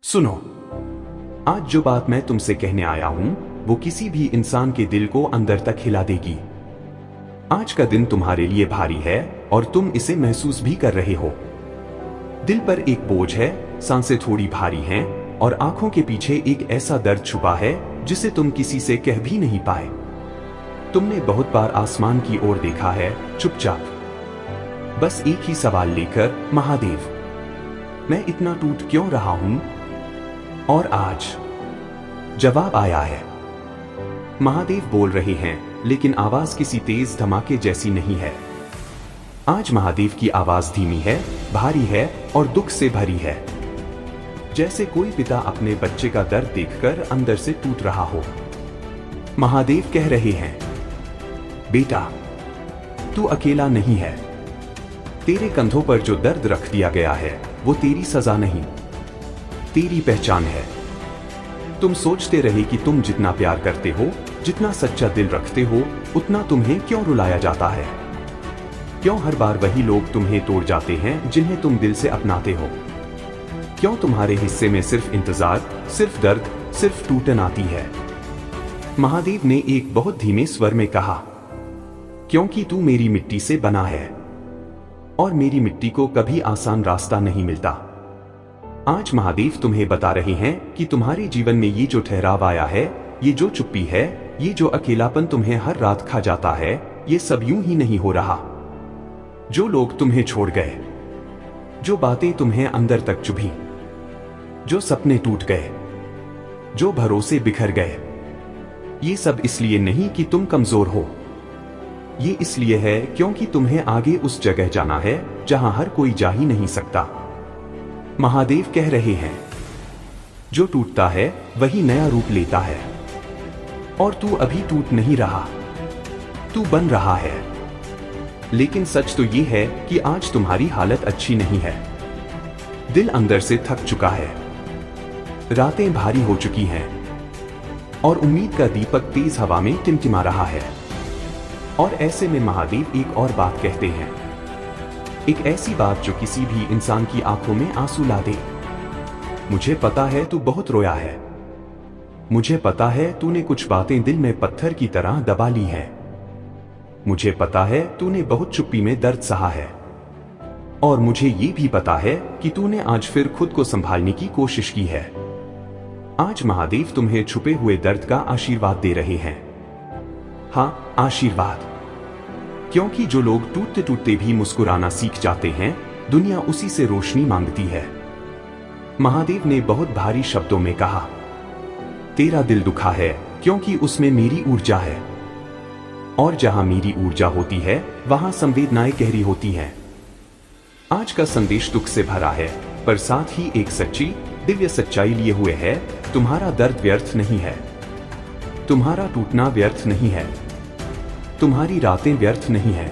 सुनो, आज जो बात मैं तुमसे कहने आया हूं वो किसी भी इंसान के दिल को अंदर तक हिला देगी। आज का दिन तुम्हारे लिए भारी है और तुम इसे महसूस भी कर रहे हो। दिल पर एक बोझ है, सांसें थोड़ी भारी हैं और आंखों के पीछे एक ऐसा दर्द छुपा है जिसे तुम किसी से कह भी नहीं पाए। तुमने बहुत बार आसमान की ओर देखा है, चुपचाप, बस एक ही सवाल लेकर, महादेव, मैं इतना टूट क्यों रहा हूं? और आज जवाब आया है। महादेव बोल रहे हैं, लेकिन आवाज किसी तेज धमाके जैसी नहीं है। आज महादेव की आवाज धीमी है, भारी है और दुख से भरी है। जैसे कोई पिता अपने बच्चे का दर्द देखकर अंदर से टूट रहा हो। महादेव कह रहे हैं, बेटा, तू अकेला नहीं है। तेरे कंधों पर जो दर्द रख दिया गया है वो तेरी सजा नहीं, तेरी पहचान है। तुम सोचते रहे कि तुम जितना प्यार करते हो, जितना सच्चा दिल रखते हो, उतना तुम्हें क्यों रुलाया जाता है? क्यों हर बार वही लोग तुम्हें तोड़ जाते हैं जिन्हें तुम दिल से अपनाते हो? क्यों तुम्हारे हिस्से में सिर्फ इंतजार, सिर्फ दर्द, सिर्फ टूटन आती है? महादेव ने एक बहुत धीमे स्वर में कहा, क्योंकि तू मेरी मिट्टी से बना है और मेरी मिट्टी को कभी आसान रास्ता नहीं मिलता। आज महादेव तुम्हें बता रहे हैं कि तुम्हारे जीवन में ये जो ठहराव आया है, ये जो चुप्पी है, ये जो अकेलापन तुम्हें हर रात खा जाता है, ये सब यूं ही नहीं हो रहा। जो लोग तुम्हें छोड़ गए, जो बातें तुम्हें अंदर तक चुभी, जो सपने टूट गए, जो भरोसे बिखर गए, ये सब इसलिए नहीं कि तुम कमजोर हो। ये इसलिए है क्योंकि तुम्हें आगे उस जगह जाना है जहां हर कोई जा ही नहीं सकता। महादेव कह रहे हैं, जो टूटता है वही नया रूप लेता है और तू अभी टूट नहीं रहा, तू बन रहा है। लेकिन सच तो ये है कि आज तुम्हारी हालत अच्छी नहीं है। दिल अंदर से थक चुका है, रातें भारी हो चुकी हैं और उम्मीद का दीपक तेज हवा में टिमटिमा रहा है। और ऐसे में महादेव एक और बात कहते हैं, एक ऐसी बात जो किसी भी इंसान की आंखों में आंसू ला दे। मुझे पता है तू बहुत रोया है। मुझे पता है तूने कुछ बातें दिल में पत्थर की तरह दबा ली हैं। मुझे पता है तूने बहुत चुप्पी में दर्द सहा है। और मुझे ये भी पता है कि तूने आज फिर खुद को संभालने की कोशिश की है। आज महादेव तुम्हें छुपे हुए दर्द का आशीर्वाद दे रहे हैं। हाँ, आशीर्वाद। क्योंकि जो लोग टूटते टूटते भी मुस्कुराना सीख जाते हैं, दुनिया उसी से रोशनी मांगती है। महादेव ने बहुत भारी शब्दों में कहा, तेरा दिल दुखा है क्योंकि उसमें मेरी ऊर्जा है और जहां मेरी ऊर्जा होती है वहां संवेदनाएं गहरी होती हैं। आज का संदेश दुख से भरा है, पर साथ ही एक सच्ची, दिव्य सच्चाई लिए हुए है। तुम्हारा दर्द व्यर्थ नहीं है, तुम्हारा टूटना व्यर्थ नहीं है, तुम्हारी रातें व्यर्थ नहीं है।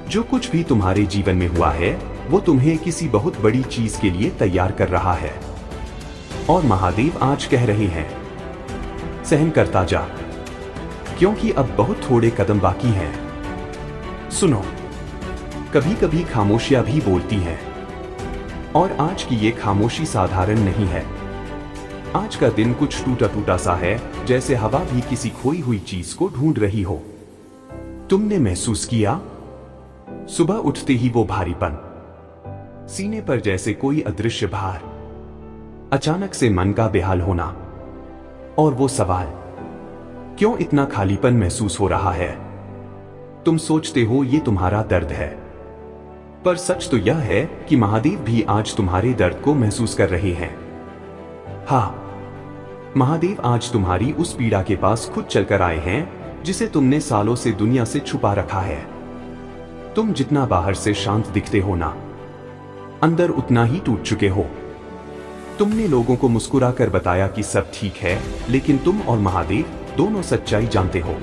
जो कुछ भी तुम्हारे जीवन में हुआ है वो तुम्हें किसी बहुत बड़ी चीज के लिए तैयार कर रहा है। और महादेव आज कह रहे हैं, सहन करता जा, क्योंकि अब बहुत थोड़े कदम बाकी हैं। सुनो, कभी कभी खामोशियां भी बोलती हैं और आज की ये खामोशी साधारण नहीं है। आज का दिन कुछ टूटा टूटा सा है, जैसे हवा भी किसी खोई हुई चीज को ढूंढ रही हो। तुमने महसूस किया, सुबह उठते ही वो भारीपन, सीने पर जैसे कोई अदृश्य भार, अचानक से मन का बेहाल होना और वो सवाल, क्यों इतना खालीपन महसूस हो रहा है? तुम सोचते हो ये तुम्हारा दर्द है, पर सच तो यह है कि महादेव भी आज तुम्हारे दर्द को महसूस कर रहे हैं। हाँ, महादेव आज तुम्हारी उस पीड़ा के पास खुद चलकर आए हैं जिसे तुमने सालों से दुनिया से छुपा रखा है। तुम जितना बाहर से शांत दिखते हो ना, अंदर उतना ही टूट चुके हो। तुमने लोगों को मुस्कुरा कर बताया कि सब ठीक है, लेकिन तुम और महादेव दोनों सच्चाई जानते हो।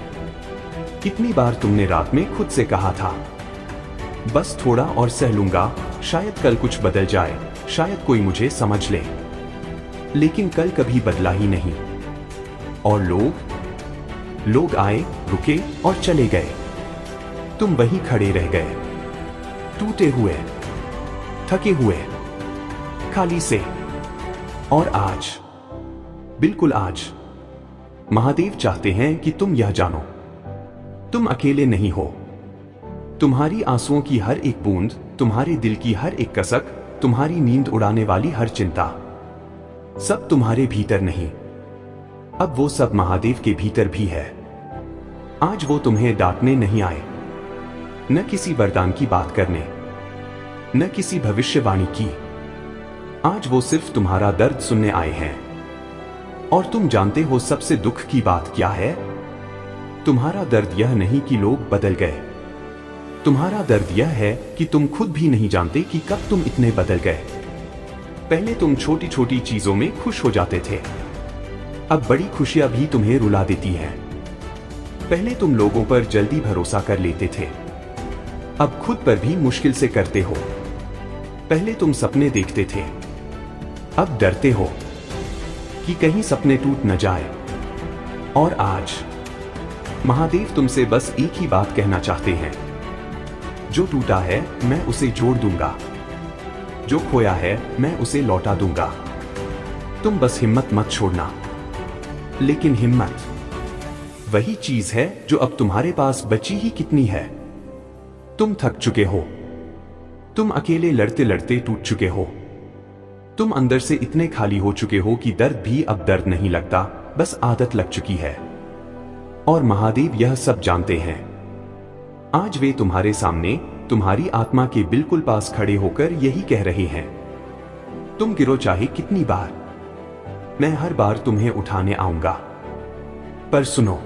कितनी बार तुमने रात में खुद से कहा था, बस थोड़ा और सह लूंगा, शायद कल कुछ बदल जाए, शायद कोई मुझे समझ ले। लेकिन कल कभी बदला ही नहीं और लोग आए, रुके और चले गए। तुम वहीं खड़े रह गए, टूटे हुए, थके हुए, खाली से। और आज, बिल्कुल आज, महादेव चाहते हैं कि तुम यह जानो, तुम अकेले नहीं हो। तुम्हारी आंसुओं की हर एक बूंद, तुम्हारे दिल की हर एक कसक, तुम्हारी नींद उड़ाने वाली हर चिंता, सब तुम्हारे भीतर नहीं, अब वो सब महादेव के भीतर भी है। आज वो तुम्हें डांटने नहीं आए, न किसी वरदान की बात करने, न किसी भविष्यवाणी की। आज वो सिर्फ तुम्हारा दर्द सुनने आए हैं। और तुम जानते हो सबसे दुख की बात क्या है? तुम्हारा दर्द यह नहीं कि लोग बदल गए, तुम्हारा दर्द यह है कि तुम खुद भी नहीं जानते कि कब तुम इतने बदल गए। पहले तुम छोटी छोटी चीजों में खुश हो जाते थे, अब बड़ी खुशियां भी तुम्हें रुला देती हैं। पहले तुम लोगों पर जल्दी भरोसा कर लेते थे, अब खुद पर भी मुश्किल से करते हो। पहले तुम सपने देखते थे, अब डरते हो कि कहीं सपने टूट न जाए। और आज महादेव तुमसे बस एक ही बात कहना चाहते हैं, जो टूटा है मैं उसे जोड़ दूंगा, जो खोया है मैं उसे लौटा दूंगा। तुम बस हिम्मत मत छोड़ना। लेकिन हिम्मत वही चीज है जो अब तुम्हारे पास बची ही कितनी है। तुम थक चुके हो, तुम अकेले लड़ते लड़ते टूट चुके हो, तुम अंदर से इतने खाली हो चुके हो कि दर्द भी अब दर्द नहीं लगता, बस आदत लग चुकी है। और महादेव यह सब जानते हैं। आज वे तुम्हारे सामने, तुम्हारी आत्मा के बिल्कुल पास खड़े होकर यही कह रहे हैं, तुम गिरो चाहे कितनी बार, मैं हर बार तुम्हें उठाने आऊंगा। पर सुनो,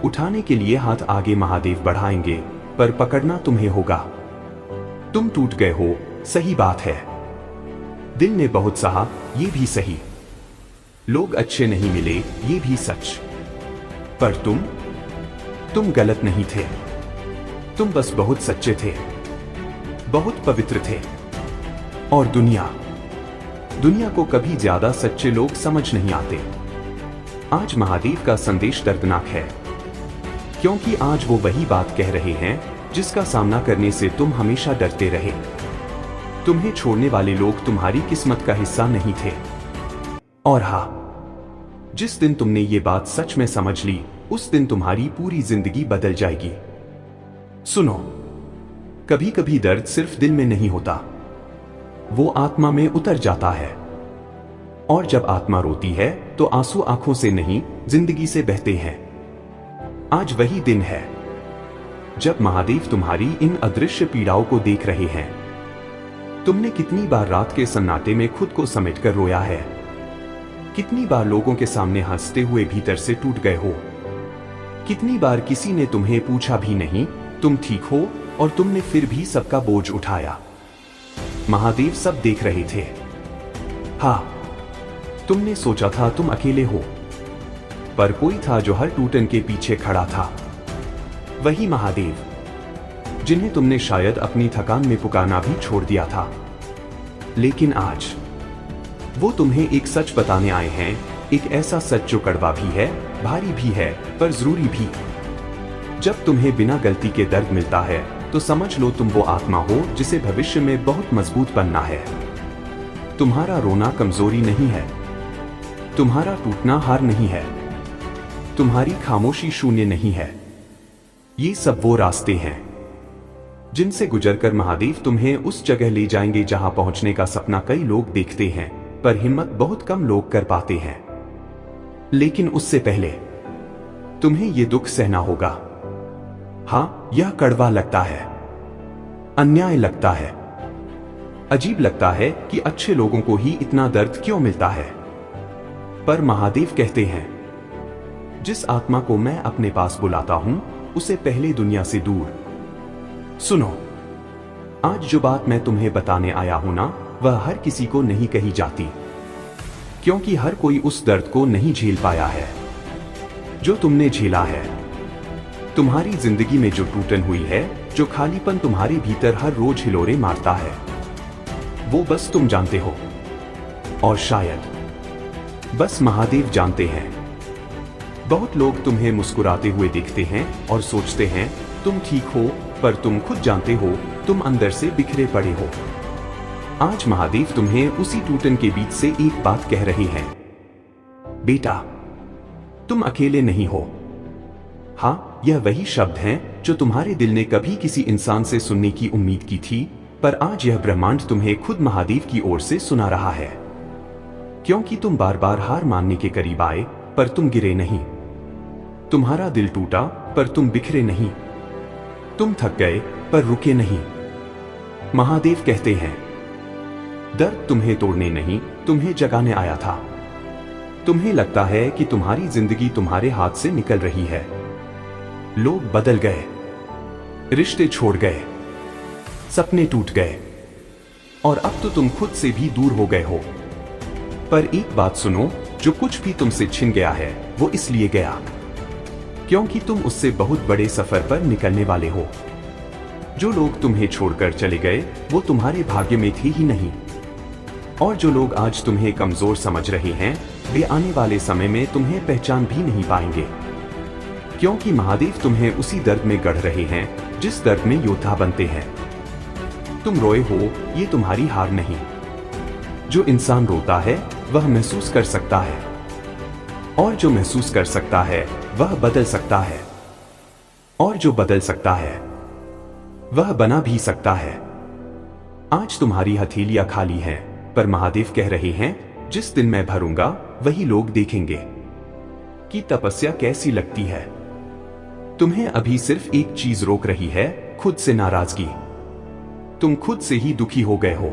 उठाने के लिए हाथ आगे महादेव बढ़ाएंगे, पर पकड़ना तुम्हें होगा। तुम टूट गए हो, सही बात है, दिल ने बहुत सहा, ये भी सही। लोग अच्छे नहीं मिले, ये भी सच। पर तुम गलत नहीं थे, तुम बस बहुत सच्चे थे, बहुत पवित्र थे। और दुनिया को कभी ज्यादा सच्चे लोग समझ नहीं आते। आज महादेव का संदेश दर्दनाक है, क्योंकि आज वो वही बात कह रहे हैं जिसका सामना करने से तुम हमेशा डरते रहे। तुम्हें छोड़ने वाले लोग तुम्हारी किस्मत का हिस्सा नहीं थे। और हाँ, जिस दिन तुमने ये बात सच में समझ ली, उस दिन तुम्हारी पूरी जिंदगी बदल जाएगी। सुनो, कभी कभी दर्द सिर्फ दिल में नहीं होता, वो आत्मा में उतर जाता है। और जब आत्मा रोती है तो आंसू आंखों से नहीं, जिंदगी से बहते हैं। आज वही दिन है जब महादेव तुम्हारी इन अदृश्य पीड़ाओं को देख रहे हैं। तुमने कितनी बार रात के सन्नाटे में खुद को समेटकर रोया है, कितनी बार लोगों के सामने हंसते हुए भीतर से टूट गए हो, कितनी बार किसी ने तुम्हें पूछा भी नहीं तुम ठीक हो, और तुमने फिर भी सबका बोझ उठाया। महादेव सब देख रहे थे। हाँ, तुमने सोचा था तुम अकेले हो, पर कोई था जो हर टूटन के पीछे खड़ा था। वही महादेव जिन्हें तुमने शायद अपनी थकान में पुकारना भी छोड़ दिया था। लेकिन आज वो तुम्हें एक सच बताने आए हैं, एक ऐसा सच जो कड़वा भी है, भारी भी है, पर जरूरी भी। जब तुम्हें बिना गलती के दर्द मिलता है तो समझ लो तुम वो आत्मा हो जिसे भविष्य में बहुत मजबूत बनना है। तुम्हारा रोना कमजोरी नहीं है, तुम्हारा टूटना हार नहीं है, तुम्हारी खामोशी शून्य नहीं है। ये सब वो रास्ते हैं जिनसे गुजरकर महादेव तुम्हें उस जगह ले जाएंगे जहां पहुंचने का सपना कई लोग देखते हैं, पर हिम्मत बहुत कम लोग कर पाते हैं। लेकिन उससे पहले तुम्हें ये दुख सहना होगा। हाँ, यह कड़वा लगता है, अन्याय लगता है, अजीब लगता है कि अच्छे लोगों को ही इतना दर्द क्यों मिलता है। पर महादेव कहते हैं, जिस आत्मा को मैं अपने पास बुलाता हूं, उसे पहले दुनिया से दूर। सुनो, आज जो बात मैं तुम्हें बताने आया हूं ना, वह हर किसी को नहीं कही जाती, क्योंकि हर कोई उस दर्द को नहीं झेल पाया है जो तुमने झेला है। तुम्हारी जिंदगी में जो टूटन हुई है, जो खालीपन तुम्हारे भीतर हर रोज हिलोरे मारता है, वो बस तुम जानते हो, और शायद बस महादेव जानते हैं। बहुत लोग तुम्हें मुस्कुराते हुए देखते हैं और सोचते हैं तुम ठीक हो, पर तुम खुद जानते हो तुम अंदर से बिखरे पड़े हो। आज महादेव तुम्हें उसी टूटन के बीच से एक बात कह रहे हैं। बेटा, तुम अकेले नहीं हो। हाँ, यह वही शब्द हैं जो तुम्हारे दिल ने कभी किसी इंसान से सुनने की उम्मीद की थी, पर आज यह ब्रह्मांड तुम्हें खुद महादेव की ओर से सुना रहा है। क्योंकि तुम बार बार हार मानने के करीब आए, पर तुम गिरे नहीं। तुम्हारा दिल टूटा, पर तुम बिखरे नहीं। तुम थक गए, पर रुके नहीं। महादेव कहते हैं, दर्द तुम्हें तोड़ने नहीं, तुम्हें जगाने आया था। तुम्हें लगता है कि तुम्हारी जिंदगी तुम्हारे हाथ से निकल रही है। लोग बदल गए, रिश्ते छोड़ गए, सपने टूट गए, और अब तो तुम खुद से भी दूर हो गए हो। पर एक बात सुनो, जो कुछ भी तुमसे छिन गया है वो इसलिए गया क्योंकि तुम उससे बहुत बड़े सफर पर निकलने वाले हो। जो लोग तुम्हें छोड़कर चले गए वो तुम्हारे भाग्य में थे ही नहीं, और जो लोग आज तुम्हें कमजोर समझ रहे हैं वे आने वाले समय में तुम्हें पहचान भी नहीं पाएंगे। क्योंकि महादेव तुम्हें उसी दर्द में गढ़ रहे हैं जिस दर्द में योद्धा बनते हैं। तुम रोए हो, ये तुम्हारी हार नहीं। जो इंसान रोता है वह महसूस कर सकता है, और जो महसूस कर सकता है वह बदल सकता है, और जो बदल सकता है वह बना भी सकता है। आज तुम्हारी हथेलियां खाली हैं, पर महादेव कह रहे हैं, जिस दिन मैं भरूंगा वही लोग देखेंगे कि तपस्या कैसी लगती है। तुम्हें अभी सिर्फ एक चीज रोक रही है, खुद से नाराजगी। तुम खुद से ही दुखी हो गए हो।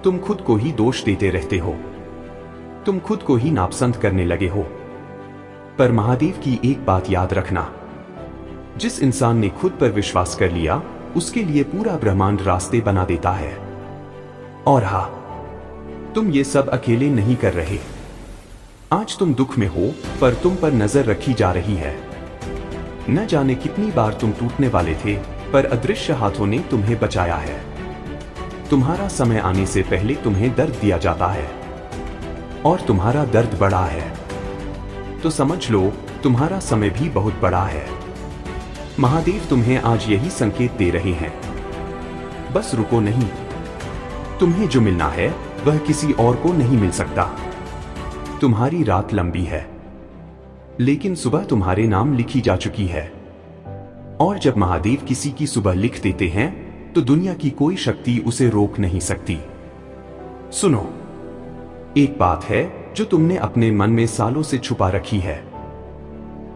तुम खुद को ही दोष देते रहते हो। तुम खुद को ही नापसंद करने लगे हो। पर महादेव की एक बात याद रखना, जिस इंसान ने खुद पर विश्वास कर लिया उसके लिए पूरा ब्रह्मांड रास्ते बना देता है। और हाँ, तुम ये सब अकेले नहीं कर रहे। आज तुम दुख में हो, पर तुम पर नजर रखी जा रही है। न जाने कितनी बार तुम टूटने वाले थे, पर अदृश्य हाथों ने तुम्हें बचाया है। तुम्हारा समय आने से पहले तुम्हें दर्द दिया जाता है, और तुम्हारा दर्द बड़ा है, तो समझ लो तुम्हारा समय भी बहुत बड़ा है। महादेव तुम्हें आज यही संकेत दे रहे हैं, बस रुको नहीं। तुम्हें जो मिलना है वह किसी और को नहीं मिल सकता। तुम्हारी रात लंबी है, लेकिन सुबह तुम्हारे नाम लिखी जा चुकी है। और जब महादेव किसी की सुबह लिख देते हैं तो दुनिया की कोई शक्ति उसे रोक नहीं सकती। सुनो, एक बात है जो तुमने अपने मन में सालों से छुपा रखी है।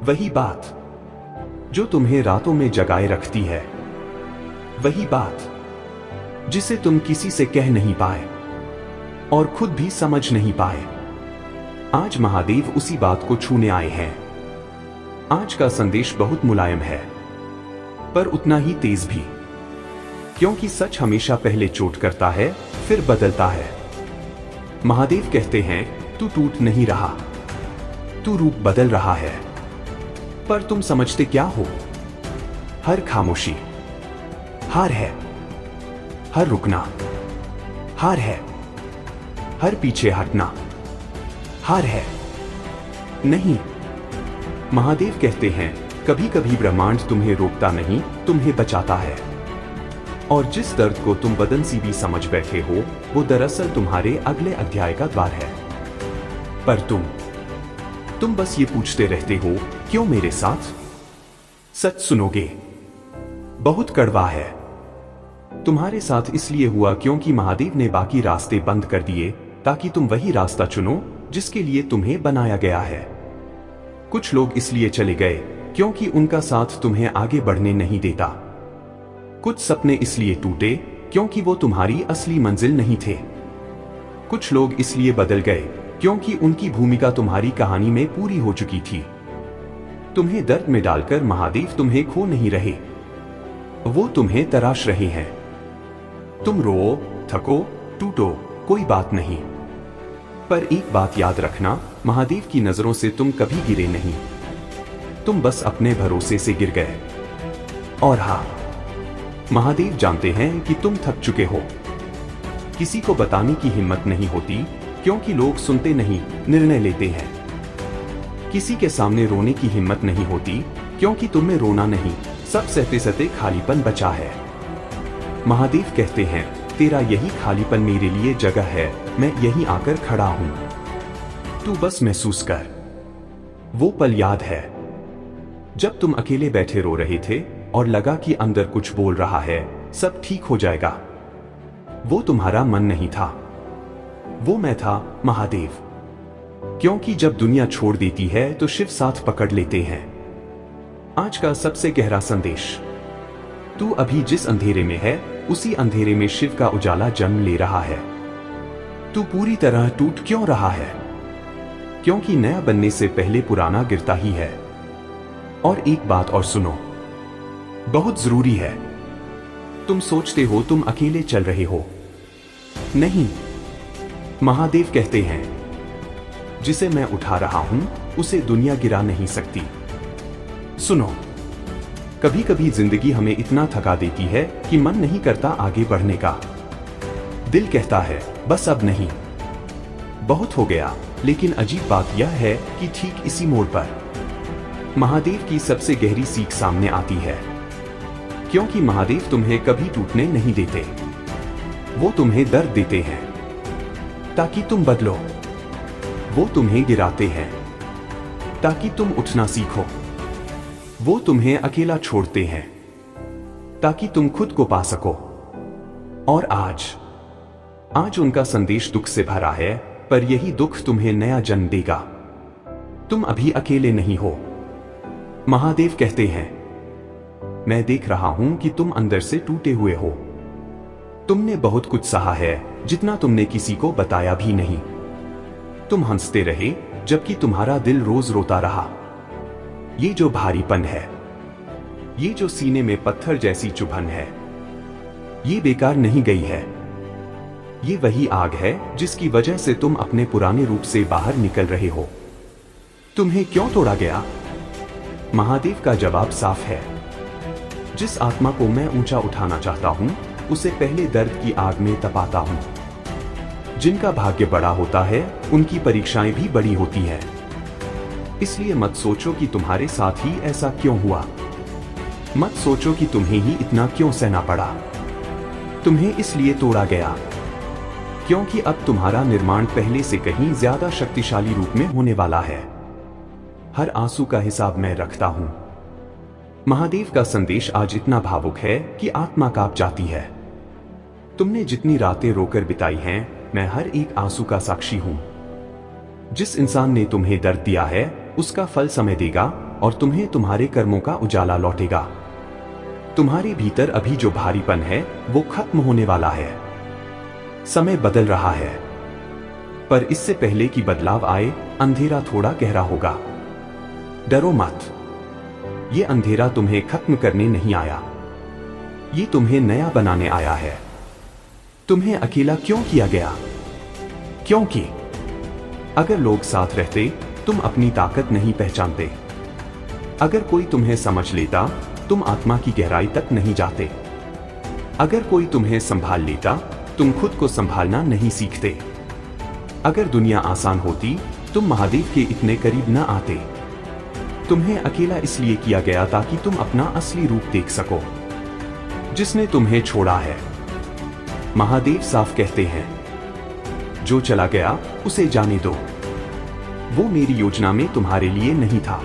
वही बात जो तुम्हें रातों में जगाए रखती है। वही बात जिसे तुम किसी से कह नहीं पाए और खुद भी समझ नहीं पाए। आज महादेव उसी बात को छूने आए हैं। आज का संदेश बहुत मुलायम है, पर उतना ही तेज भी, क्योंकि सच हमेशा पहले चोट करता है फिर बदलता है। महादेव कहते हैं, तू टूट नहीं रहा, तू रूप बदल रहा है। पर तुम समझते क्या हो? हर खामोशी हार है, हर रुकना हार है, हर पीछे हटना हार है। नहीं, महादेव कहते हैं, कभी कभी ब्रह्मांड तुम्हें रोकता नहीं, तुम्हें बचाता है। और जिस दर्द को तुम बदन सी भी समझ बैठे हो वो दरअसल तुम्हारे अगले अध्याय का द्वार है। पर तुम बस ये पूछते रहते हो, क्यों मेरे साथ? सच सुनोगे, बहुत कड़वा है। तुम्हारे साथ इसलिए हुआ क्योंकि महादेव ने बाकी रास्ते बंद कर दिए ताकि तुम वही रास्ता चुनो जिसके लिए तुम्हें बनाया गया है। कुछ लोग इसलिए चले गए क्योंकि उनका साथ तुम्हें आगे बढ़ने नहीं देता। कुछ सपने इसलिए टूटे क्योंकि वो तुम्हारी असली मंजिल नहीं थे। कुछ लोग इसलिए बदल गए क्योंकि उनकी भूमिका तुम्हारी कहानी में पूरी हो चुकी थी। तुम्हें दर्द में डालकर महादेव तुम्हें खो नहीं रहे, वो तुम्हें तराश रहे हैं। तुम रो, थको, टूटो, कोई बात नहीं, पर एक बात याद रखना, महादेव की नजरों से तुम कभी गिरे नहीं, तुम बस अपने भरोसे से गिर गए। और हाँ, महादेव जानते हैं कि तुम थक चुके हो। किसी को बताने की हिम्मत नहीं होती क्योंकि लोग सुनते नहीं, निर्णय लेते हैं। किसी के सामने रोने की हिम्मत नहीं होती क्योंकि तुम में रोना नहीं, सब सहते सहते खालीपन बचा है। महादेव कहते हैं, तेरा यही खालीपन मेरे लिए जगह है, मैं यहीं आकर खड़ा हूं। तू बस महसूस कर। वो पल याद है जब तुम अकेले बैठे रो रहे थे और लगा कि अंदर कुछ बोल रहा है, सब ठीक हो जाएगा। वो तुम्हारा मन नहीं था, वो मैं था, महादेव। क्योंकि जब दुनिया छोड़ देती है तो शिव साथ पकड़ लेते हैं। आज का सबसे गहरा संदेश, तू अभी जिस अंधेरे में है उसी अंधेरे में शिव का उजाला जन्म ले रहा है। तू पूरी तरह टूट क्यों रहा है? क्योंकि नया बनने से पहले पुराना गिरता ही है। और एक बात और सुनो, बहुत जरूरी है। तुम सोचते हो तुम अकेले चल रहे हो, नहीं। महादेव कहते हैं, जिसे मैं उठा रहा हूं उसे दुनिया गिरा नहीं सकती। सुनो, कभी कभी जिंदगी हमें इतना थका देती है कि मन नहीं करता आगे बढ़ने का। दिल कहता है बस अब नहीं, बहुत हो गया। लेकिन अजीब बात यह है कि ठीक इसी मोड़ पर महादेव की सबसे गहरी सीख सामने आती है। क्योंकि महादेव तुम्हें कभी टूटने नहीं देते, वो तुम्हें दर्द देते हैं ताकि तुम बदलो। वो तुम्हें गिराते हैं ताकि तुम उठना सीखो। वो तुम्हें अकेला छोड़ते हैं ताकि तुम खुद को पा सको। और आज उनका संदेश दुख से भरा है, पर यही दुख तुम्हें नया जन्म देगा। तुम अभी अकेले नहीं हो। महादेव कहते हैं, मैं देख रहा हूं कि तुम अंदर से टूटे हुए हो। तुमने बहुत कुछ सहा है जितना तुमने किसी को बताया भी नहीं। तुम हंसते रहे जबकि तुम्हारा दिल रोज रोता रहा। ये जो भारीपन है, ये जो सीने में पत्थर जैसी चुभन है, ये बेकार नहीं गई है। ये वही आग है जिसकी वजह से तुम अपने पुराने रूप से बाहर निकल रहे हो। तुम्हें क्यों तोड़ा गया? महादेव का जवाब साफ है, जिस आत्मा को मैं ऊंचा उठाना चाहता हूं उसे पहले दर्द की आग में तपाता हूं। जिनका भाग्य बड़ा होता है उनकी परीक्षाएं भी बड़ी होती है। इसलिए मत सोचो कि तुम्हारे साथ ही ऐसा क्यों हुआ। मत सोचो कि तुम्हें ही इतना क्यों सहना पड़ा। तुम्हें इसलिए तोड़ा गया क्योंकि अब तुम्हारा निर्माण पहले से कहीं ज्यादा शक्तिशाली रूप में होने वाला है। हर आंसू का हिसाब मैं रखता हूं। महादेव का संदेश आज इतना भावुक है कि आत्मा कांप जाती है। तुमने जितनी रातें रोकर बिताई हैं, मैं हर एक आंसू का साक्षी हूं। जिस इंसान ने तुम्हें दर्द दिया है उसका फल समय देगा और तुम्हें तुम्हारे कर्मों का उजाला लौटेगा। तुम्हारे भीतर अभी जो भारीपन है वो खत्म होने वाला है। समय बदल रहा है, पर इससे पहले कि बदलाव आए अंधेरा थोड़ा गहरा होगा। डरो मत, ये अंधेरा तुम्हें खत्म करने नहीं आया, ये तुम्हें नया बनाने आया है। तुम्हें अकेला क्यों किया गया? क्योंकि अगर लोग साथ रहते तुम अपनी ताकत नहीं पहचानते। अगर कोई तुम्हें समझ लेता तुम आत्मा की गहराई तक नहीं जाते। अगर कोई तुम्हें संभाल लेता तुम खुद को संभालना नहीं सीखते। अगर दुनिया आसान होती तुम महादेव के इतने करीब न आते। तुम्हें अकेला इसलिए किया गया ताकि तुम अपना असली रूप देख सको। जिसने तुम्हें छोड़ा है, महादेव साफ कहते हैं, जो चला गया उसे जाने दो। वो मेरी योजना में तुम्हारे लिए नहीं था।